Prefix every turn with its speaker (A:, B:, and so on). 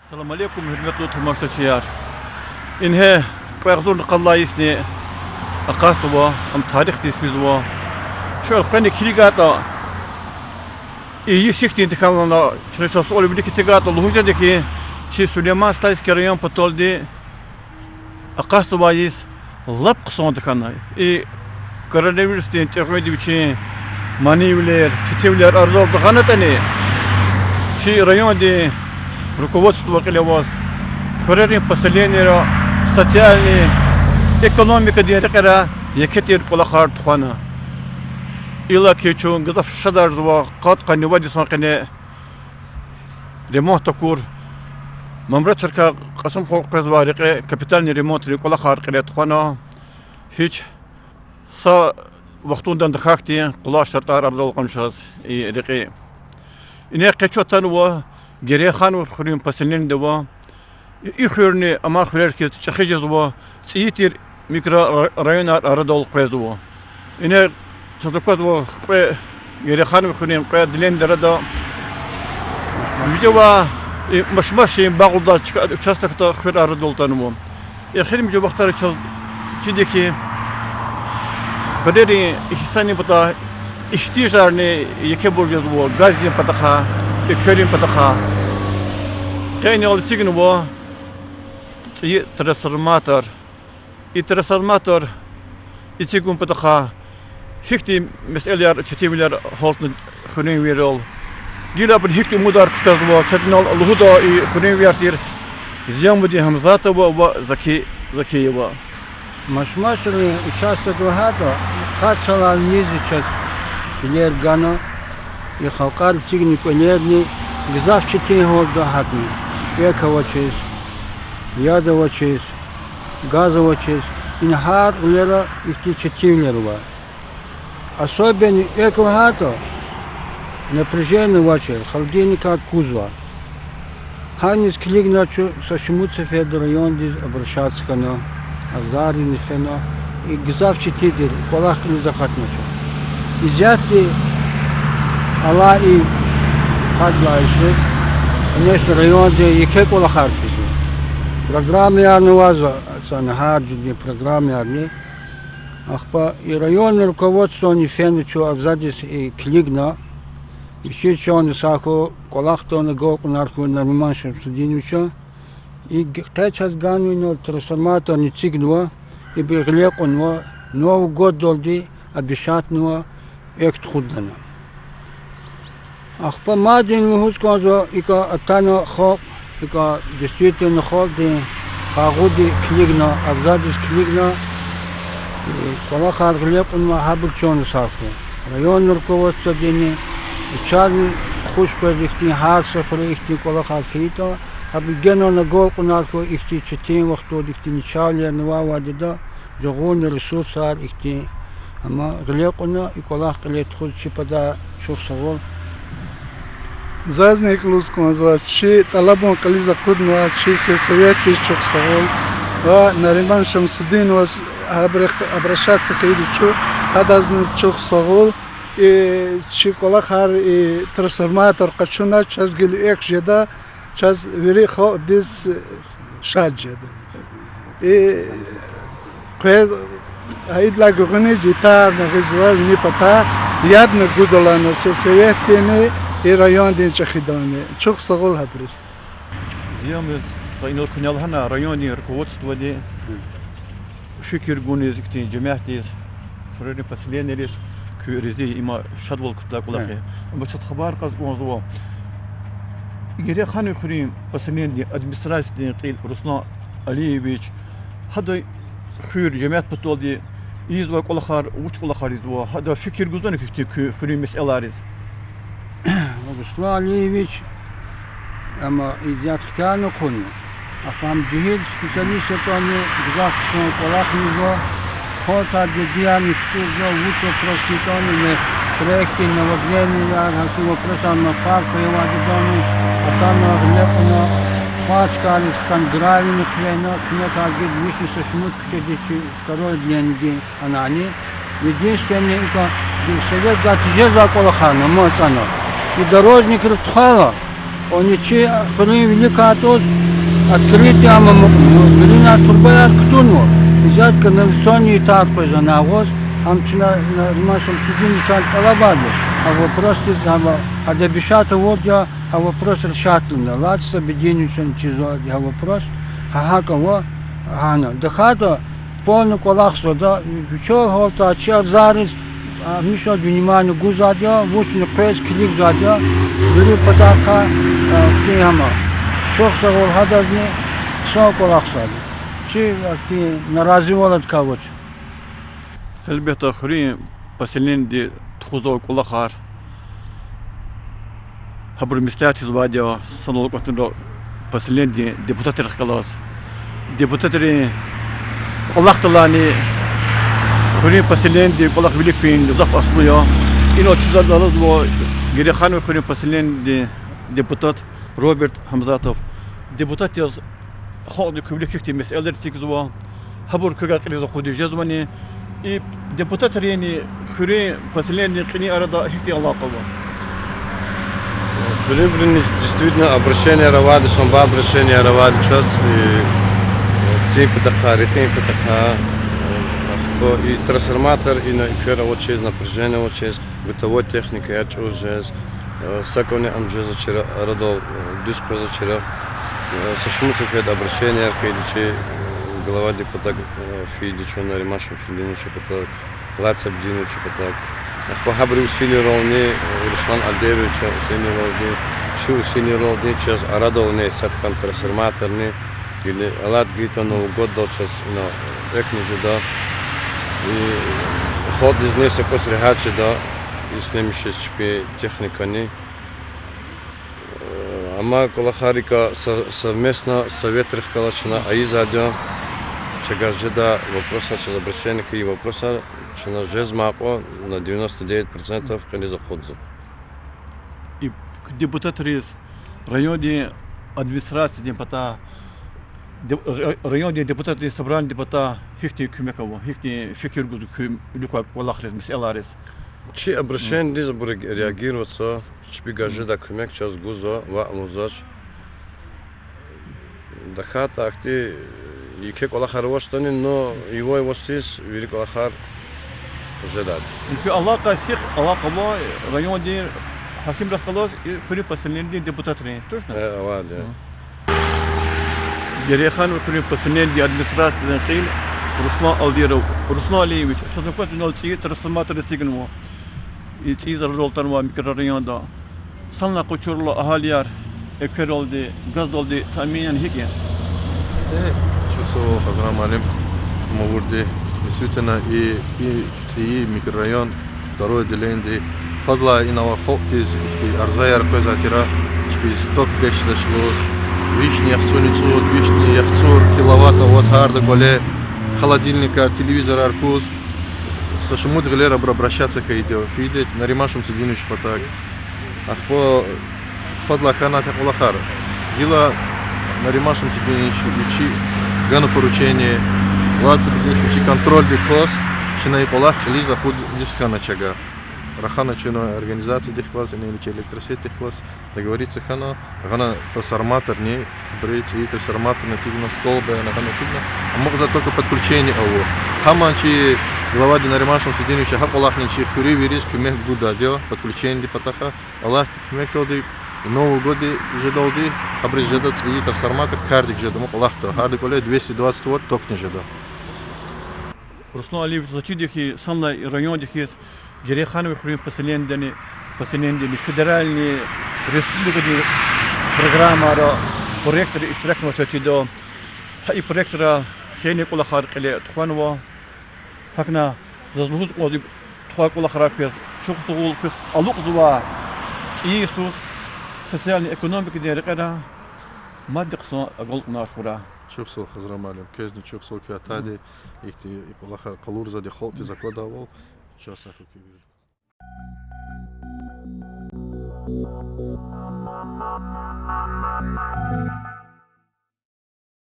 A: السلام عليكم hürmetli tamaşaçılar. İnhe qayğzur qallayısni aqasıwa am tarix disfizwa. Şol qani kiligata iyi sikti intikamına çırçası olabilir ki tigata Luhujadaki çi Süleyman Stayski rayon patoldi aqasıwa is lap qısondıkana. Koronavirüsden təqmidi biçin manevler, çitevler arzoldu qanatani. Çi rayonda руководство Калявоз, хореrin поселения, социальные, экономика диарекера, якетир полахар тухана. Ила кечун, гадав шадар зва, кат канивади санкане, ремонт такур, мамрачерка касым холк казварике, капитальный ремонт полахар кале тухана. Hiç sa вахтундан дахахти, кулаш шартар ардал камшаз и реке. İne keçotan wa geriye xan ve xuriyum pasilin de var. İxörni ama xürer ki çaxıcız var. Tsiyitir mikro rayonlar arada ol qoyaz var. İne çadıkaz var. Geriye xan ve xuriyum qoyaz dilen derada. Müceva maşmaşın bağılda uçastakta xür arada ol tanımı. Exirim müceva baxtarı çideki xüreri ihsani bata ihtiyaçlarını yeke borcuz var. Gaz diyen pataka. Köylüm pataka. Kayni ol tigin bu transformator. Transformator içigun pataka. Hikti meseleler çetimler haltın xünen veril. Gila bir hikti mudar kutaz bu çetinal Luhuda xünen vertir. Ziyamudi Hamzata bu Zaki bu.
B: Машмашины участок багато, кацала низ сейчас чилер гано и халкар цигни конерни гзавчити гордо хатни. Ековочис, ядовочис, газовочис, инхар лера ихти четимлерва. Особенно экологато напряжение вачер, холодильника кузова. Ханис клигначу сошмутся федер район диз обращаться кано. Азари несено и гзавчити дир, колах не захатночу. Изяти Алла и Кадлайши, конечно, районе яке колахарфизи. Программы арнуваза, санахарджи, программы арни. Ахпа и районное руководство не фенучу азадис и клигна. Еще что он сахо колахто на голку нарку норманшем судинучу. И сейчас ганвино трансформатор не цигнува, и беглеқунва, Новый год долди, обещатнува, ект худлана. Ах, по мадин мухускозо, ика атано хоб, ика действительно хоб, де пагуди клигна, авзадис клигна, колахар глеқунва, хабурчон саку. Районное руководство дени, чарни хушко ихти харса хре ихти колахар кито. Абигено на голку нарко ихти четим вахто ихти ничалия нова да жогон ресурсар ихти ама глеқона и колах клет худ чипада шуфсавол
C: зазник лускон зва чи талабон кализа кудно чи се совети шуфсавол ва нариман Шамсудин was обращаться к идучу адазн шуфсавол и чи колах хар и трансформатор качуна чазгил экжеда час вери хо дис шаджед и квез айдла гогне зитар на гзвал не пата ядна гудолана советене и район ден чахидане чух сагол хаприс
A: Зиям строинал канал хана районный руководство де fikir guniz iktin cemaatiz xureni pasilenilis kürizi ima şadwal kutla kulahi ama çat xabar qaz gonzwa Geriye xan xuriyim pasileni administrasiyasini qil Ruslan Aliyevich hada xuyur cemaat patoldi izwa kulaxar uç kulaxar izwa hada fikir guzdan kükti xuriyim meselariz
B: Ruslan Aliyevich ama idyat kanu kunu Апам джихид специалистов они гзавчно колахнизо хота диани ткузо вучо проскитони не проекти наводнения как вопроса на фарко и вадони атано лепно хачкалис кан гравин клено кнета гид вишни сошмут кчедичи второй день анани единственное это совет гатже за колахана моцано и дорожник ртхала Oni ci хрен великатос открытие Белина турбая ктуно. Взять канализационный этап за навоз, амчина на нашем сиденье талабаду. А вопрос а добишата вот я, а вопрос решатлен. Ладно, беденючен чизо, я вопрос. Ага, кого? Ага, дахата полный колах сюда. Чего голта, чел зарис, миша внимание гузадя, вусный пес клик задя, бери подарка, где хама. Шохса гол хадазне, шо колах сади. Чи где наразивалат кавоч.
A: Elbette хри поселение ди тхузо кулахар. Хабр мистати звадя санол котно поселение депутаты рхалас. Депутаты Аллахталани хри поселение ди кулах велик фин заф аслия. Ино чизадалаз во герехану хри поселение ди депутат Роберт Хамзатов. Депутат яз خالد كبلي كتير مسألة تيجزوا هبور كذا كذا خودي جزماني и депутаты рени фюре последние кни арада хити Allah кого.
D: Фюре действительно обращение равады, сомба обращение равады час и тип такарихи така и трансформатор и на кера вот через напряжение вот через бытовой техника я уже саконе амже зачера радол диско зачера сашмусов это обращение архидичи глава депутат Фидичо на ремашем Шилиниче поток, Лаца Бдиниче поток. Ахвахабри усилий ровни, Руслан Альдеевича усилий ровни, Ши усилий ровни, час Арадовни, Садхан трансформаторни, или Алат Гита Новый год дал час на Экниже, да. И ход из нее после Хачи, да, и с ними сейчас техникани. Ама Колахарика совместно Совет Рихкалачина Аизадя, чего жда вопроса через обращение и вопроса, что на жезмапо на 99% не заходит.
A: И депутаты из районной администрации депутата, районные депутаты собрания депутата, хихти кумеково, хихти фикиргу кум люка колахрез мисэларез.
D: Чи обращение не забудет реагироваться, чпига жда кумек час гузо ва музач. Дахата ахти и как Аллахар воштани, но его воштис велик Аллахар ждать.
A: И Аллах касих, Аллах кого районный хаким рахкалос и хури последние депутаты, точно?
D: Ладно.
A: Герехан хури последние администрации кил Руслан Алдиров, Руслан Алиевич, что такое нолти трансформатор цигнмо. И цизар ролтанва микрорайон да. Санна кучурло ахалияр экеролди, газдолди таминян хиги.
E: Чувствовал Хазрам Алим Мавурди. Действительно, и микрорайон, второе отделение, Фадла и Навахоптиз, Арзаяр Козатира, Шпиз ток пеш зашлось, Вишни Яхцуницу, Вишни Яхцур, киловатта, Уазхарда, Голе, холодильника, телевизор, Аркуз. Сашумут Галера обращаться к идео, Фиде, на Римашем Сидинович Патак. Ахпо Фадла Хана Такулахар. Гила на Римашем Сидинович Учи, Гану поручение, Лаца Сидинович Учи, контроль бекос, Чина и Полах, Чили заход Дисхана Чага. Рахана Чина организация Дихлас, не или электросеть Дихлас, договориться Хана, Гана трансформатор, не брейцы и трансформатор нативно столбы, Гана нативно, а мог за только подключение его. Хаманчи глава Динаримашем Сидиновича Хапалах Ничи Хури Вирис, Кюмех Будадио, подключение Дипатаха, Аллах Кюмех Тоди, Новый год жедолди, обрежедат и трансформатор, кардик жедом, Аллах-то, хардик оле 220 Вт, ток не жедо.
A: Руслан Алиевич зачидихи, самна райондихи, Герехановы хрим поселение федеральные республики программа проектор иштиракного чачидо, и проектора Хеник Улахар Кале Туханова, Хакна заслужит оди Тухак Улахар Пес, Чукстул Пес, Алукзуа, Иисус, социальная экономика директора, Маддиксон Аголк Нашура.
E: Чувствовал Хазрам Алим, Кезни чувствовал Киатади, их Улахар Калурза, де Холти закладывал. Сейчас я хочу